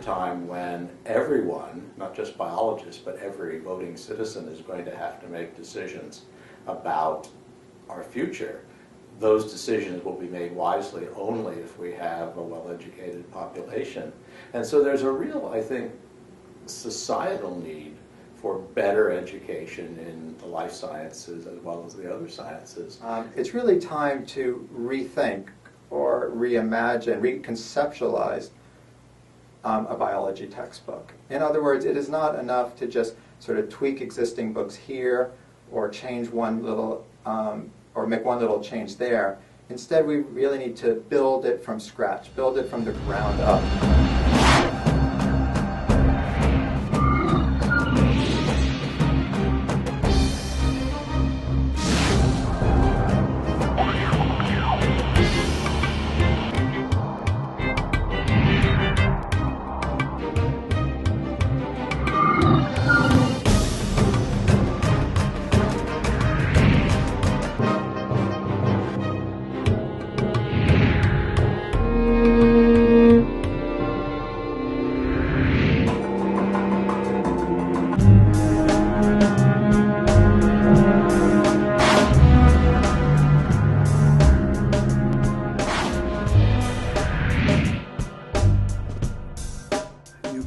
time when everyone, not just biologists, but every voting citizen is going to have to make decisions about our future. Those decisions will be made wisely only if we have a well-educated population. And so there's a real, I think, societal need for better education in the life sciences as well as the other sciences. It's really time to rethink or reimagine, reconceptualize a biology textbook. In other words, it is not enough to just sort of tweak existing books here or change one little, or make one little change there. Instead, we really need to build it from scratch, build it from the ground up.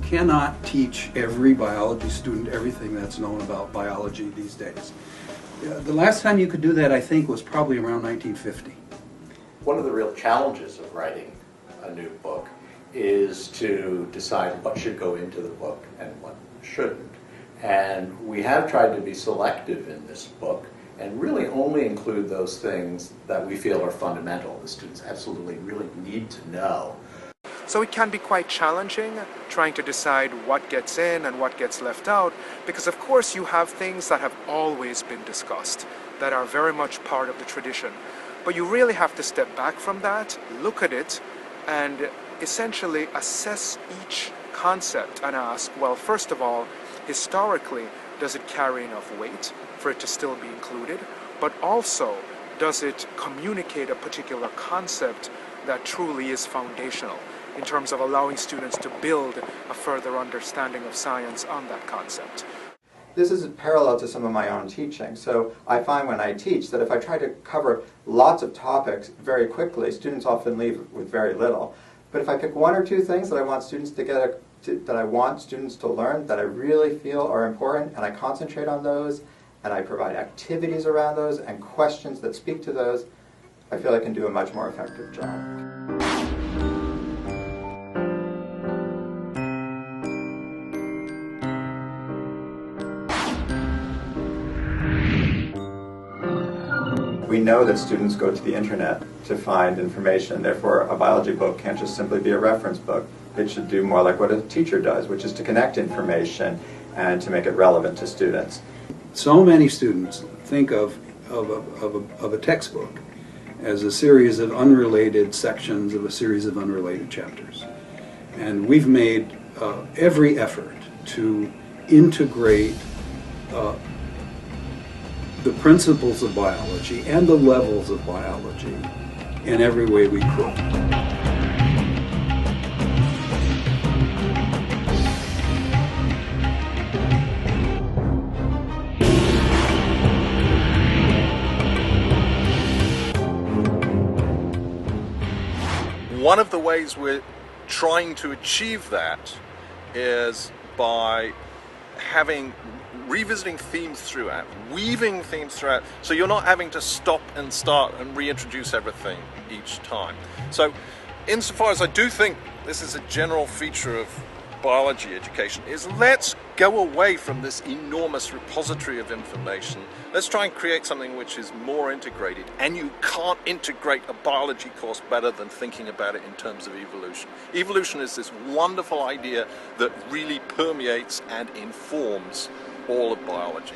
Cannot teach every biology student everything that's known about biology these days. The last time you could do that, I think, was probably around 1950. One of the real challenges of writing a new book is to decide what should go into the book and what shouldn't. And we have tried to be selective in this book and really only include those things that we feel are fundamental, the students absolutely really need to know. So it can be quite challenging trying to decide what gets in and what gets left out, because of course you have things that have always been discussed, that are very much part of the tradition. But you really have to step back from that, look at it, and essentially assess each concept and ask, well, first of all, historically, does it carry enough weight for it to still be included? But also, does it communicate a particular concept that truly is foundational in terms of allowing students to build a further understanding of science on that concept? This is parallel to some of my own teaching. So I find when I teach that if I try to cover lots of topics very quickly, students often leave with very little. But if I pick one or two things that I want students to learn, that I really feel are important, and I concentrate on those, and I provide activities around those and questions that speak to those, I feel I can do a much more effective job. We know that students go to the internet to find information, therefore a biology book can't just simply be a reference book. It should do more like what a teacher does, which is to connect information and to make it relevant to students. So many students think of a textbook as a series of unrelated sections of a series of unrelated chapters. And we've made every effort to integrate the principles of biology and the levels of biology in every way we could. One of the ways we're trying to achieve that is by revisiting themes throughout, weaving themes throughout, so you're not having to stop and start and reintroduce everything each time. So insofar as I do think this is a general feature of biology education, is let's go away from this enormous repository of information. Let's try and create something which is more integrated, and you can't integrate a biology course better than thinking about it in terms of evolution. Evolution is this wonderful idea that really permeates and informs all of biology.